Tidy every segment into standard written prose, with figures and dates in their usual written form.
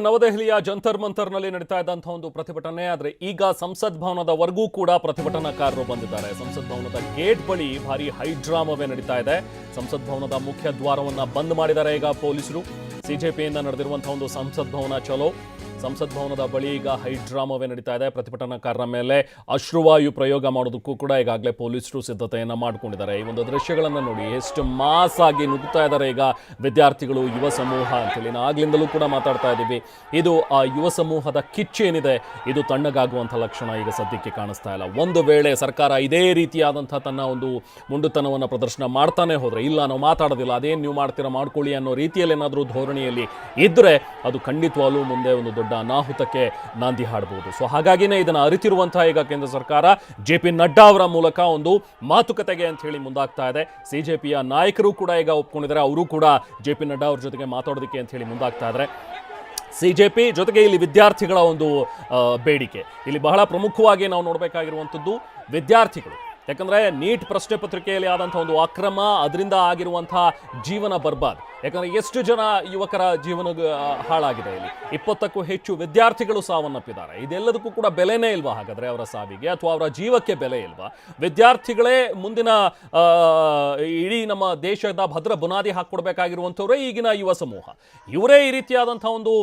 ನವದೆಹಲಿಯ ಜಂತರ್ ಮಂತರ್ನಲ್ಲಿ ನಡೀತಾ ಇದ್ದಂತಹ ಒಂದು ಪ್ರತಿಭಟನೆ. ಆದರೆ ಈಗ ಸಂಸತ್ ಭವನದವರೆಗೂ ಕೂಡ ಪ್ರತಿಭಟನಾಕಾರರು ಬಂದಿದ್ದಾರೆ. ಸಂಸತ್ ಭವನದ ಗೇಟ್ ಬಳಿ ಭಾರಿ ಹೈಡ್ರಾಮವೇ ನಡೀತಾ ಇದೆ. ಸಂಸತ್ ಭವನದ ಮುಖ್ಯ ದ್ವಾರವನ್ನ ಬಂದ್ ಮಾಡಿದ್ದಾರೆ ಈಗ ಪೊಲೀಸರು. ಸಿಜೆಪಿಯಿಂದ ನಡೆದಿರುವಂತಹ ಒಂದು ಸಂಸತ್ ಭವನ ಚಲೋ. ಸಂಸತ್ ಭವನದ ಬಳಿ ಈಗ ಹೈಡ್ರಾಮವೇ ನಡೀತಾ ಇದೆ. ಪ್ರತಿಭಟನಾಕಾರರ ಮೇಲೆ ಅಶ್ರುವಾಯು ಪ್ರಯೋಗ ಮಾಡೋದಕ್ಕೂ ಕೂಡ ಈಗಾಗಲೇ ಪೊಲೀಸರು ಸಿದ್ಧತೆಯನ್ನ ಮಾಡಿಕೊಂಡಿದ್ದಾರೆ. ಈ ಒಂದು ದೃಶ್ಯಗಳನ್ನು ನೋಡಿ, ಎಷ್ಟು ಮಾಸ್ ಆಗಿ ನುಗ್ಗುತ್ತಾ ಇದ್ದಾರೆ ಈಗ ವಿದ್ಯಾರ್ಥಿಗಳು, ಯುವ ಸಮೂಹ ಅಂತೇಳಿ ಆಗ್ಲಿಂದಲೂ ಕೂಡ ಮಾತಾಡ್ತಾ ಇದ್ದೀವಿ. ಇದು ಆ ಯುವ ಸಮೂಹದ ಕಿಚ್ಚೇನಿದೆ, ಇದು ತಣ್ಣಗಾಗುವಂಥ ಲಕ್ಷಣ ಈಗ ಸದ್ಯಕ್ಕೆ ಕಾಣಿಸ್ತಾ ಇಲ್ಲ. ಒಂದು ವೇಳೆ ಸರ್ಕಾರ ಇದೇ ರೀತಿಯಾದಂಥ ತನ್ನ ಒಂದು ಮುಂಡುತನವನ್ನು ಪ್ರದರ್ಶನ ಮಾಡ್ತಾನೆ ಹೋದರೆ, ಇಲ್ಲ ನಾವು ಮಾತಾಡೋದಿಲ್ಲ, ಅದೇನು ನೀವು ಮಾಡ್ತೀರಾ ಮಾಡ್ಕೊಳ್ಳಿ ಅನ್ನೋ ರೀತಿಯಲ್ಲಿ ಏನಾದರೂ ಧೋರಣೆಯಲ್ಲಿ ಇದ್ದರೆ ಅದು ಖಂಡಿತವಾಗ್ಲೂ ಮುಂದೆ ಒಂದು ದೊಡ್ಡ ಅನಾಹುತಕ್ಕೆ ನಾಂದಿ ಹಾಡಬಹುದು. ಸೊ ಹಾಗಾಗಿನೇ ಇದನ್ನು ಅರಿತಿರುವಂತಹ ಈಗ ಕೇಂದ್ರ ಸರ್ಕಾರ ಜೆ.ಪಿ. ನಡ್ಡಾ ಅವರ ಮೂಲಕ ಒಂದು ಮಾತುಕತೆಗೆ ಅಂತ ಹೇಳಿ ಮುಂದಾಗ್ತಾ ಇದೆ. ಸಿಜೆಪಿಯ ನಾಯಕರು ಕೂಡ ಈಗ ಒಪ್ಕೊಂಡಿದ್ದಾರೆ. ಅವರು ಕೂಡ ಜೆ.ಪಿ. ನಡ್ಡಾ ಅವ್ರ ಜೊತೆಗೆ ಮಾತಾಡೋದಕ್ಕೆ ಅಂತ ಹೇಳಿ ಮುಂದಾಗ್ತಾ ಇದ್ದಾರೆ. ಸಿಜೆಪಿ ಜೊತೆಗೆ ಇಲ್ಲಿ ವಿದ್ಯಾರ್ಥಿಗಳ ಒಂದು ಬೇಡಿಕೆ ಇಲ್ಲಿ ಬಹಳ ಪ್ರಮುಖವಾಗಿ ನಾವು ನೋಡಬೇಕಾಗಿರುವಂಥದ್ದು ವಿದ್ಯಾರ್ಥಿಗಳು. ಯಾಕಂದರೆ ನೀಟ್ ಪ್ರಶ್ನೆ ಪತ್ರಿಕೆಯಲ್ಲಿ ಆದಂಥ ಒಂದು ಅಕ್ರಮ, ಅದರಿಂದ ಆಗಿರುವಂಥ ಜೀವನ ಬರ್ಬಾದ್. ಯಾಕಂದರೆ ಎಷ್ಟು ಜನ ಯುವಕರ ಜೀವನ ಹಾಳಾಗಿದೆ. ಇಲ್ಲಿ 20ಕ್ಕೂ ಹೆಚ್ಚು ವಿದ್ಯಾರ್ಥಿಗಳು ಸಾವನ್ನಪ್ಪಿದ್ದಾರೆ. ಇದೆಲ್ಲದಕ್ಕೂ ಕೂಡ ಬೆಲೆನೇ ಇಲ್ವಾ ಹಾಗಾದರೆ ಅವರ ಸಾವಿಗೆ, ಅಥವಾ ಅವರ ಜೀವಕ್ಕೆ ಬೆಲೆ ಇಲ್ವಾ? ವಿದ್ಯಾರ್ಥಿಗಳೇ ಮುಂದಿನ ಇಡೀ ನಮ್ಮ ದೇಶದ ಭದ್ರ ಬುನಾದಿ ಹಾಕ್ಕೊಡ್ಬೇಕಾಗಿರುವಂಥವರೇ ಈಗಿನ ಯುವ ಸಮೂಹ. ಇವರೇ ಈ ರೀತಿಯಾದಂಥ ಒಂದು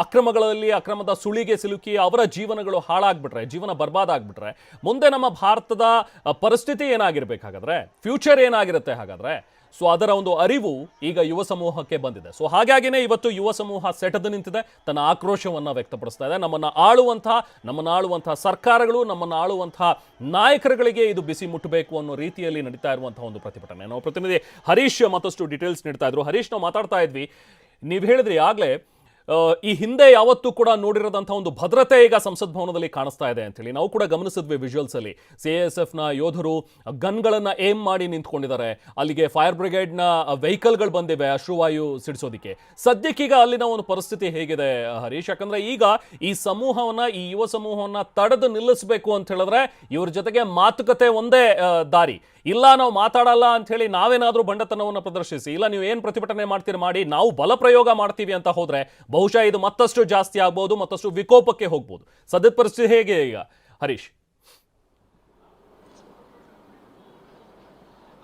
ಅಕ್ರಮಗಳಲ್ಲಿ, ಅಕ್ರಮದ ಸುಳಿಗೆ ಸಿಲುಕಿ ಅವರ ಜೀವನಗಳು ಹಾಳಾಗ್ಬಿಟ್ರೆ, ಜೀವನ ಬರ್ಬಾದ್ ಆಗ್ಬಿಟ್ರೆ ಮುಂದೆ ನಮ್ಮ ಭಾರತದ ಪರಿಸ್ಥಿತಿ ಏನಾಗಿರ್ಬೇಕಾಗಾದ್ರೆ, ಫ್ಯೂಚರ್ ಏನಾಗಿರುತ್ತೆ ಹಾಗಾದ್ರೆ? ಸೊ ಅದರ ಒಂದು ಅರಿವು ಈಗ ಯುವ ಸಮೂಹಕ್ಕೆ ಬಂದಿದೆ. ಸೊ ಹಾಗಾಗಿನೇ ಇವತ್ತು ಯುವ ಸಮೂಹ ಸೆಟೆದು ನಿಂತಿದೆ, ತನ್ನ ಆಕ್ರೋಶವನ್ನು ವ್ಯಕ್ತಪಡಿಸ್ತಾ ಇದೆ. ನಮ್ಮನ್ನು ಆಳುವಂತಹ ಸರ್ಕಾರಗಳು, ನಮ್ಮನ್ನು ಆಳುವಂತಹ ನಾಯಕರುಗಳಿಗೆ ಇದು ಬಿಸಿ ಮುಟ್ಟಬೇಕು ಅನ್ನೋ ರೀತಿಯಲ್ಲಿ ನಡೀತಾ ಇರುವಂತಹ ಒಂದು ಪ್ರತಿಭಟನೆ. ನಾವು ಪ್ರತಿನಿಧಿ ಹರೀಶ್ ಮತ್ತಷ್ಟು ಡೀಟೇಲ್ಸ್ ನೀಡ್ತಾ ಇದ್ರು. ಹರೀಶ್, ನಾವು ಮಾತಾಡ್ತಾ ಇದ್ವಿ, ನೀವು ಹೇಳಿದ್ರಿ ಆಗಲೇ ಈ ಹಿಂದೆ ಯಾವತ್ತೂ ಕೂಡ ನೋಡಿರೋದಂಥ ಒಂದು ಭದ್ರತೆ ಈಗ ಸಂಸತ್ ಭವನದಲ್ಲಿ ಕಾಣಿಸ್ತಾ ಇದೆ ಅಂತೇಳಿ. ನಾವು ಕೂಡ ಗಮನಿಸಿದ್ವಿ ವಿಜುವಲ್ಸಲ್ಲಿ. CISFನ ಯೋಧರು ಗನ್ಗಳನ್ನು ಏಮ್ ಮಾಡಿ ನಿಂತ್ಕೊಂಡಿದ್ದಾರೆ. ಅಲ್ಲಿಗೆ ಫೈರ್ ಬ್ರಿಗೇಡ್ನ ವೆಹಿಕಲ್ಗಳು ಬಂದಿವೆ ಅಶ್ರುವಾಯು ಸಿಡಿಸೋದಕ್ಕೆ. ಸದ್ಯಕ್ಕೀಗ ಅಲ್ಲಿನ ಒಂದು ಪರಿಸ್ಥಿತಿ ಹೇಗಿದೆ ಹರೀಶ್? ಯಾಕಂದ್ರೆ ಈಗ ಈ ಸಮೂಹವನ್ನ, ಈ ಯುವ ಸಮೂಹವನ್ನ ತಡೆದು ನಿಲ್ಲಿಸಬೇಕು ಅಂತ ಹೇಳಿದ್ರೆ ಇವ್ರ ಜೊತೆಗೆ ಮಾತುಕತೆ ಒಂದೇ ದಾರಿ. ಇಲ್ಲ ನಾವು ಮಾತಾಡಲ್ಲ ಅಂತ ಹೇಳಿ ನಾವೇನಾದ್ರೂ ಬಂಡತನವನ್ನು ಪ್ರದರ್ಶಿಸಿ, ಇಲ್ಲ ನೀವು ಏನು ಪ್ರತಿಭಟನೆ ಮಾಡ್ತೀರಿ ಮಾಡಿ, ನಾವು ಬಲ ಪ್ರಯೋಗ ಮಾಡ್ತೀವಿ ಅಂತ ಹೋದ್ರೆ ಬಹುಶಃ ಇದು ಮತ್ತಷ್ಟು ಜಾಸ್ತಿ ಆಗ್ಬೋದು, ಮತ್ತಷ್ಟು ವಿಕೋಪಕ್ಕೆ ಹೋಗ್ಬೋದು. ಸದ್ಯದ ಪರಿಸ್ಥಿತಿ ಹೇಗೆ ಈಗ ಹರೀಶ್?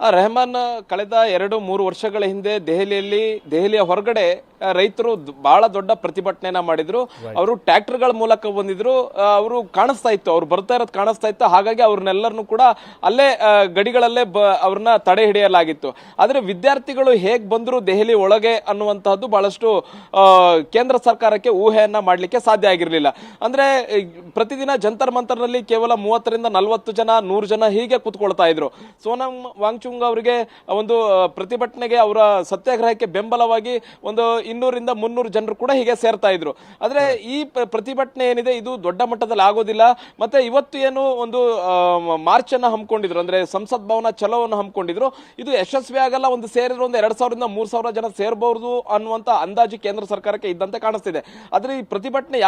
ರೆಹಮಾನ್, ಕಳೆದ 2-3 ವರ್ಷಗಳ ಹಿಂದೆ ದೆಹಲಿಯ ಹೊರಗಡೆ ರೈತರು ಬಹಳ ದೊಡ್ಡ ಪ್ರತಿಭಟನೆಯನ್ನ ಮಾಡಿದ್ರು. ಅವರು ಟ್ರ್ಯಾಕ್ಟರ್ಗಳ ಮೂಲಕ ಬಂದಿದ್ರು. ಅವರು ಕಾಣಿಸ್ತಾ ಇತ್ತು, ಅವ್ರು ಬರ್ತಾ ಇರೋದು ಕಾಣಿಸ್ತಾ ಇತ್ತು. ಹಾಗಾಗಿ ಅವ್ರನ್ನೆಲ್ಲರನ್ನು ಕೂಡ ಅಲ್ಲೇ ಗಡಿಗಳಲ್ಲೇ ಅವ್ರನ್ನ ತಡೆ ಹಿಡಿಯಲಾಗಿತ್ತು. ಆದ್ರೆ ವಿದ್ಯಾರ್ಥಿಗಳು ಹೇಗ್ ಬಂದ್ರು ದೆಹಲಿ ಒಳಗೆ ಅನ್ನುವಂತಹದ್ದು ಬಹಳಷ್ಟು ಕೇಂದ್ರ ಸರ್ಕಾರಕ್ಕೆ ಊಹೆಯನ್ನ ಮಾಡ್ಲಿಕ್ಕೆ ಸಾಧ್ಯ ಆಗಿರ್ಲಿಲ್ಲ. ಅಂದ್ರೆ ಪ್ರತಿದಿನ ಜಂತರ್ ಮಂತರ್ನಲ್ಲಿ ಕೇವಲ 30ರಿಂದ 40 ಜನ, 100 ಜನ ಹೀಗೆ ಕೂತ್ಕೊಳ್ತಾ ಇದ್ರು. ಸೋನಂ ವಾಂಗ್ಚುಕ್ ಅವರಿಗೆ ಒಂದು ಪ್ರತಿಭಟನೆಗೆ, ಅವರ ಸತ್ಯಾಗ್ರಹಕ್ಕೆ ಬೆಂಬಲವಾಗಿ ಒಂದು 200ರಿಂದ 300 ಜನರು ಕೂಡ ಹೀಗೆ ಸೇರ್ತಾ ಇದ್ರು. ಆದ್ರೆ ಈ ಪ್ರತಿಭಟನೆ ಏನಿದೆ ಇದು ದೊಡ್ಡ ಮಟ್ಟದಲ್ಲಿ ಆಗೋದಿಲ್ಲ. ಮತ್ತೆ ಇವತ್ತು ಏನು ಒಂದು ಮಾರ್ಚ್ ಅನ್ನ ಹಮ್ಮಿಕೊಂಡಿದ್ರು, ಅಂದ್ರೆ ಸಂಸತ್ ಭವನ ಚಲೋವನ್ನು ಹಮ್ಮಿಕೊಂಡಿದ್ರು, ಇದು ಯಶಸ್ವಿ ಆಗಲ್ಲ. ಒಂದು ಸೇರಿದ್ರು ಒಂದು 2000ರಿಂದ 3000 ಜನ ಸೇರಬಹುದು ಅನ್ನುವಂತ ಅಂದಾಜು ಕೇಂದ್ರ ಸರ್ಕಾರಕ್ಕೆ ಇದ್ದಂತೆ ಕಾಣಿಸ್ತಿದೆ. ಆದ್ರೆ ಈ ಪ್ರತಿಭಟನೆ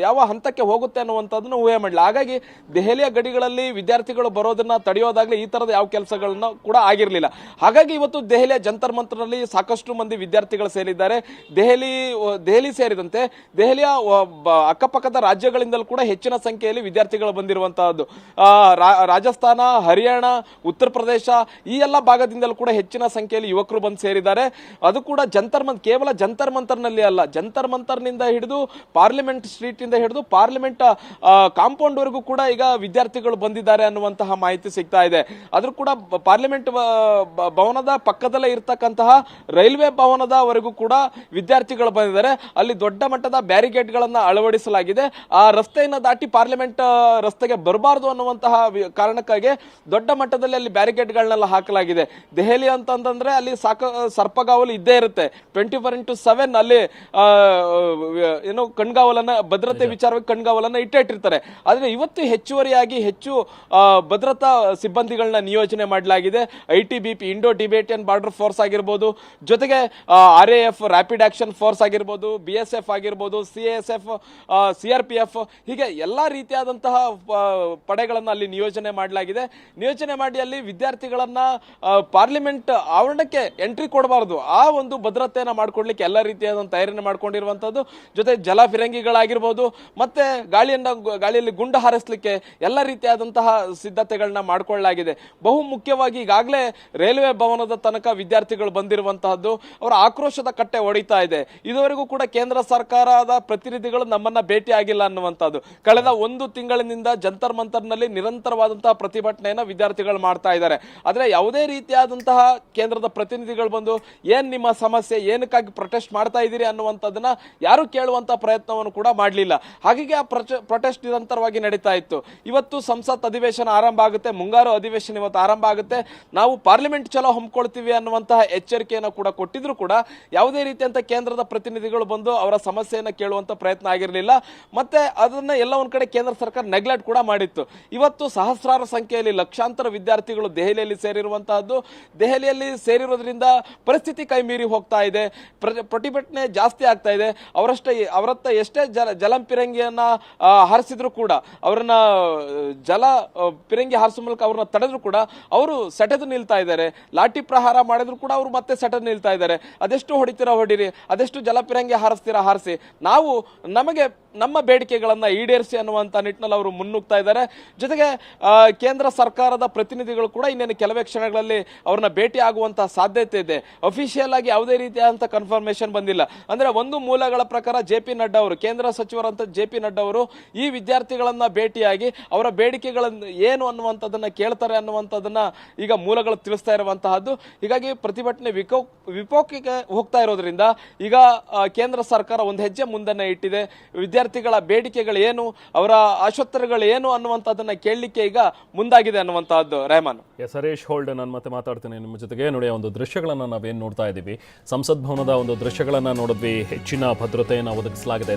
ಯಾವ ಹಂತಕ್ಕೆ ಹೋಗುತ್ತೆ ಅನ್ನುವಂಥದ್ದನ್ನು ಊಹೆ ಮಾಡಲಿಲ್ಲ. ಹಾಗಾಗಿ ದೆಹಲಿಯ ಗಡಿಗಳಲ್ಲಿ ವಿದ್ಯಾರ್ಥಿಗಳು ಬರೋದನ್ನ ತಡೆಯೋದಾಗ್ಲಿ ಈ ತರದ ಯಾವ ಕೆಲಸಗಳನ್ನ ಕೂಡ ಆಗಿರಲಿಲ್ಲ. ಹಾಗಾಗಿ ಇವತ್ತು ದೆಹಲಿಯ ಜಂತರ್ ಮಂತರ್ನಲ್ಲಿ ಸಾಕಷ್ಟು ಮಂದಿ ವಿದ್ಯಾರ್ಥಿಗಳು ಸೇರಿದ್ದಾರೆ. ದೆಹಲಿ ಸೇರಿದಂತೆ ದೆಹಲಿಯ ಅಕ್ಕಪಕ್ಕದ ರಾಜ್ಯಗಳಿಂದಲೂ ಕೂಡ ಹೆಚ್ಚಿನ ಸಂಖ್ಯೆಯಲ್ಲಿ ವಿದ್ಯಾರ್ಥಿಗಳು ಬಂದಿರುವಂತಹದ್ದು. ರಾಜಸ್ಥಾನ, ಹರಿಯಾಣ, ಉತ್ತರ ಪ್ರದೇಶ ಈ ಎಲ್ಲ ಭಾಗದಿಂದಲೂ ಕೂಡ ಹೆಚ್ಚಿನ ಸಂಖ್ಯೆಯಲ್ಲಿ ಯುವಕರು ಬಂದು ಸೇರಿದ್ದಾರೆ. ಅದು ಕೂಡ ಕೇವಲ ಜಂತರ್ ಮಂತರ್ನಲ್ಲಿ ಅಲ್ಲ, ಜಂತರ್ ಮಂತರ್ನಿಂದ ಹಿಡಿದು ಪಾರ್ಲಿಮೆಂಟ್ ಸ್ಟ್ರೀಟ್ ಇಂದ ಹಿಡಿದು ಪಾರ್ಲಿಮೆಂಟ್ ಕಾಂಪೌಂಡ್ ವರೆಗೂ ಕೂಡ ಈಗ ವಿದ್ಯಾರ್ಥಿಗಳು ಬಂದಿದ್ದಾರೆ ಅನ್ನುವಂತಹ ಮಾಹಿತಿ ಸಿಗ್ತಾ ಇದೆ. ಆದ್ರೂ ಕೂಡ ಪಾರ್ಲಿಮೆಂಟ್ ಭವನದ ಪಕ್ಕದಲ್ಲೇ ಇರತಕ್ಕಂತಹ ರೈಲ್ವೆ ಭವನದವರೆಗೂ ಕೂಡ ವಿದ್ಯಾರ್ಥಿಗಳು ಬಂದಿದ್ದಾರೆ. ಅಲ್ಲಿ ದೊಡ್ಡ ಮಟ್ಟದ ಬ್ಯಾರಿಕೇಡ್ ಗಳನ್ನ ಅಳವಡಿಸಲಾಗಿದೆ. ಆ ರಸ್ತೆಯನ್ನು ದಾಟಿ ಪಾರ್ಲಿಮೆಂಟ್ ರಸ್ತೆಗೆ ಬರಬಾರದು ಅನ್ನುವಂತಹ ಕಾರಣಕ್ಕಾಗಿ ದೊಡ್ಡ ಮಟ್ಟದಲ್ಲಿ ಅಲ್ಲಿ ಬ್ಯಾರಿಕೇಡ್ ಗಳನ್ನೆಲ್ಲ ಹಾಕಲಾಗಿದೆ. ದೆಹಲಿ ಅಂತಂದ್ರೆ ಅಲ್ಲಿ ಸರ್ಪಗಾವಲು ಇದ್ದೇ ಇರುತ್ತೆ. 24x7 ಅಲ್ಲಿ ಏನು ಕಣ್ಗಾವಲನ್ನ, ಭದ್ರತೆ ವಿಚಾರವಾಗಿ ಕಣ್ಗಾವಲನ್ನ ಇಟ್ಟಿರ್ತಾರೆ. ಆದ್ರೆ ಇವತ್ತು ಹೆಚ್ಚುವರಿಯಾಗಿ ಹೆಚ್ಚು ಭದ್ರತಾ ಸಿಬ್ಬಂದಿಗಳನ್ನ ನಿಯೋಜನೆ ಮಾಡಲಾಗಿದೆ. ITBP, Indo Tibetan border force ಆಗಿರ್ಬೋದು, ಜೊತೆಗೆ RAF, ರ್ಯಾಪಿಡ್ ಆಕ್ಷನ್ ಫೋರ್ಸ್ ಆಗಿರ್ಬೋದು, BSF ಆಗಿರ್ಬೋದು, CASF, CRPF, ಹೀಗೆ ಎಲ್ಲಾ ರೀತಿಯಾದಂತಹ ಪಡೆಗಳನ್ನ ಅಲ್ಲಿ ನಿಯೋಜನೆ ಮಾಡಲಾಗಿದೆ. ನಿಯೋಜನೆ ಮಾಡಿ ಅಲ್ಲಿ ವಿದ್ಯಾರ್ಥಿಗಳನ್ನ ಪಾರ್ಲಿಮೆಂಟ್ ಆವರಣಕ್ಕೆ ಎಂಟ್ರಿ ಕೊಡಬಾರದು, ಆ ಒಂದು ಭದ್ರತೆಯನ್ನ ಮಾಡ್ಕೊಡ್ಲಿಕ್ಕೆ ಎಲ್ಲ ರೀತಿಯಾದ ತಯಾರಿಯನ್ನು ಮಾಡ್ಕೊಂಡಿರುವಂತದ್ದು. ಜೊತೆ ಜಲ ಫಿರಂಗಿಗಳಾಗಿರ್ಬೋದು, ಮತ್ತೆ ಗಾಳಿಯಲ್ಲಿ ಗುಂಡು ಹಾರಿಸಲಿಕ್ಕೆ ಎಲ್ಲ ರೀತಿಯಾದಂತಹ ಸಿದ್ಧತೆಗಳನ್ನ ಮಾಡ್ಕೊಳ್ಳಲಾಗಿದೆ. ಬಹು ಮುಖ್ಯವಾಗಿ ಈಗಾಗಲೇ ರೈಲ್ವೆ ಭವನದ ತನಕ ವಿದ್ಯಾರ್ಥಿಗಳು ಬಂದಿರುವಂತಹದ್ದು, ಅವರ ಆಕ್ರೋಶದ ಕಟ್ಟೆ ಹೊಡಿತಾ ಇದೆ. ಇದುವರೆಗೂ ಕೂಡ ಕೇಂದ್ರ ಸರ್ಕಾರದ ಪ್ರತಿನಿಧಿಗಳು ನಮ್ಮನ್ನ ಭೇಟಿ ಆಗಿಲ್ಲ ಅನ್ನುವಂಥದ್ದು. ಕಳೆದ 1 ತಿಂಗಳಿನಿಂದ ಜಂತರ್ ಮಂತರ್ನಲ್ಲಿ ನಿರಂತರವಾದಂತಹ ಪ್ರತಿಭಟನೆಯನ್ನ ವಿದ್ಯಾರ್ಥಿಗಳು ಮಾಡ್ತಾ ಇದ್ದಾರೆ. ಆದ್ರೆ ಯಾವುದೇ ರೀತಿಯಾದಂತಹ ಕೇಂದ್ರದ ಪ್ರತಿನಿಧಿಗಳು ಬಂದು ಏನ್ ನಿಮ್ಮ ಸಮಸ್ಯೆ, ಏನಕ್ಕಾಗಿ ಪ್ರೊಟೆಸ್ಟ್ ಮಾಡ್ತಾ ಇದ್ದೀರಿ ಅನ್ನುವಂಥದ್ದನ್ನ ಯಾರು ಕೇಳುವಂತ ಪ್ರಯತ್ನವನ್ನು ಕೂಡ ಮಾಡಲಿಲ್ಲ. ಹಾಗಾಗಿ ಆ ಪ್ರೊಟೆಸ್ಟ್ ನಿರಂತರವಾಗಿ ನಡೀತಾ ಇತ್ತು. ಇವತ್ತು ಸಂಸತ್ ಅಧಿವೇಶನ ಆರಂಭ ಆಗುತ್ತೆ, ಮುಂಗಾರು ಅಧಿವೇಶನ ಇವತ್ತು ಆರಂಭ ಆಗುತ್ತೆ. ನಾವು ಪಾರ್ಲಿಮೆಂಟ್ ಚಲೋ ಹಮ್ಮಿಕೊಳ್ತೀವಿ ಅನ್ನುವಂತಹ ಎಚ್ಚರಿಕೆಯನ್ನು ಕೂಡ ಕೊಟ್ಟಿದ್ರು ಕೂಡ ಯಾವುದೇ ರೀತಿಯಂತ ಕೇಂದ್ರದ ಪ್ರತಿನಿಧಿಗಳು ಬಂದು ಅವರ ಸಮಸ್ಯೆಯನ್ನು ಕೇಳುವಂತ ಪ್ರಯತ್ನ ಆಗಿರಲಿಲ್ಲ. ಮತ್ತೆ ಅದನ್ನ ಎಲ್ಲ ಒಂದ್ ಕಡೆ ಕೇಂದ್ರ ಸರ್ಕಾರ ನೆಗ್ಲೆಕ್ಟ್ ಕೂಡ ಮಾಡಿತ್ತು. ಇವತ್ತು ಸಹಸ್ರಾರು ಸಂಖ್ಯೆಯಲ್ಲಿ ಲಕ್ಷಾಂತರ ವಿದ್ಯಾರ್ಥಿಗಳು ದೆಹಲಿಯಲ್ಲಿ ಸೇರಿರುವಂತಹದ್ದು. ದೆಹಲಿಯಲ್ಲಿ ಸೇರಿರೋದ್ರಿಂದ ಪರಿಸ್ಥಿತಿ ಕೈ ಮೀರಿ ಹೋಗ್ತಾ ಇದೆ, ಪ್ರತಿಭಟನೆ ಜಾಸ್ತಿ ಆಗ್ತಾ ಇದೆ. ಅವರತ್ತ ಎಷ್ಟೇ ಜಲಪಿರಂಗಿಯನ್ನ ಹಾರಿಸಿದ್ರು ಕೂಡ, ಅವರನ್ನ ಜಲ ಪಿರಂಗಿ ಹಾರಿಸುವ ಮೂಲಕ ಅವ್ರನ್ನ ತಡೆದ್ರು ಕೂಡ ಅವರು ಸೆಟೆದು ನಿಲ್ತಾ ಇದ್ದಾರೆ. ಲಾಠಿ ಪ್ರಹಾರ ಮಾಡಿದ್ರು ಕೂಡ ಅವರು ಮತ್ತೆ ಸೆಟೆದು ನಿಲ್ತಾ ಇದ್ದಾರೆ. ಅದೆಷ್ಟು ಹೊಡಿತೀರಾ ಹೊಡಿರಿ, ಅದೆಷ್ಟು ಜಲಪಿರಂಗಿ ಹಾರಿಸ್ತೀರಾ ಹಾರಿಸಿ, ನಾವು ನಮಗೆ ನಮ್ಮ ಬೇಡಿಕೆಗಳನ್ನ ಈಡೇರಿಸಿ ಅನ್ನುವಂತ ನಿಟ್ಟಿನಲ್ಲಿ ಅವರು ಮುನ್ನುಗ್ತಾ ಇದ್ದಾರೆ. ಜೊತೆಗೆ ಕೇಂದ್ರ ಸರ್ಕಾರದ ಪ್ರತಿನಿಧಿಗಳು ಕೂಡ ಇನ್ನೇನು ಕೆಲವೇ ಕ್ಷಣಗಳಲ್ಲಿ ಅವ್ರನ್ನ ಭೇಟಿ ಆಗುವಂತಹ ಸಾಧ್ಯತೆ ಇದೆ. ಅಫಿಷಿಯಲ್ ಆಗಿ ಯಾವುದೇ ರೀತಿಯಾದಂತಹ ಕನ್ಫರ್ಮೇಶನ್ ಬಂದಿಲ್ಲ. ಅಂದ್ರೆ ಒಂದು ಮೂಲಗಳ ಪ್ರಕಾರ JP ನಡ್ಡಾ ಅವರು, ಕೇಂದ್ರ ಸಚಿವರಂತ JP ನಡ್ಡಾ ಅವರು ಈ ವಿದ್ಯಾರ್ಥಿಗಳನ್ನ ಭೇಟಿಯಾಗಿ ಅವರ ಬೇಡಿಕೆಗಳನ್ನು ಏನು ಅನ್ನುವಂಥದ್ದನ್ನ ಕೇಳ್ತಾರೆ ಅನ್ನುವಂಥದ್ದನ್ನ ಈಗ ಮೂಲಗಳು ತಿಳಿಸ್ತಾ ಇರುವಂತಹದ್ದು. ಹೀಗಾಗಿ ಪ್ರತಿಭಟನೆ ವಿಕೋಪಕ್ಕೆ ಹೋಗ್ತಾ ಇರೋದ್ರಿಂದ ಈಗ ಕೇಂದ್ರ ಸರ್ಕಾರ ಒಂದು ಹೆಜ್ಜೆ ಮುಂದನ್ನ ಇಟ್ಟಿದೆ. ವಿದ್ಯಾರ್ಥಿಗಳ ಬೇಡಿಕೆಗಳು ಏನು, ಅವರ ಆಶೋತ್ತರಗಳು ಏನು ಅನ್ನುವಂಥದ್ದನ್ನ ಕೇಳಲಿಕ್ಕೆ ಈಗ ಮುಂದಾಗಿದೆ ಅನ್ನುವಂತಹದ್ದು. ರೆಹಮಾನ್. ಹರೀಶ್ ಹೋಲ್ಡ್, ನಾನು ಮತ್ತೆ ಮಾತಾಡ್ತೀನಿ ನಿಮ್ಮ ಜೊತೆಗೆ. ನೋಡಿ, ಒಂದು ದೃಶ್ಯಗಳನ್ನ ನಾವೇನು ನೋಡ್ತಾ ಇದ್ದೀವಿ, ಸಂಸತ್ ಭವನದ ಒಂದು ದೃಶ್ಯಗಳನ್ನ ನೋಡಿದ್ವಿ. ಹೆಚ್ಚಿನ ಭದ್ರತೆಯನ್ನು ಒದಗಿಸಲಾಗಿದೆ.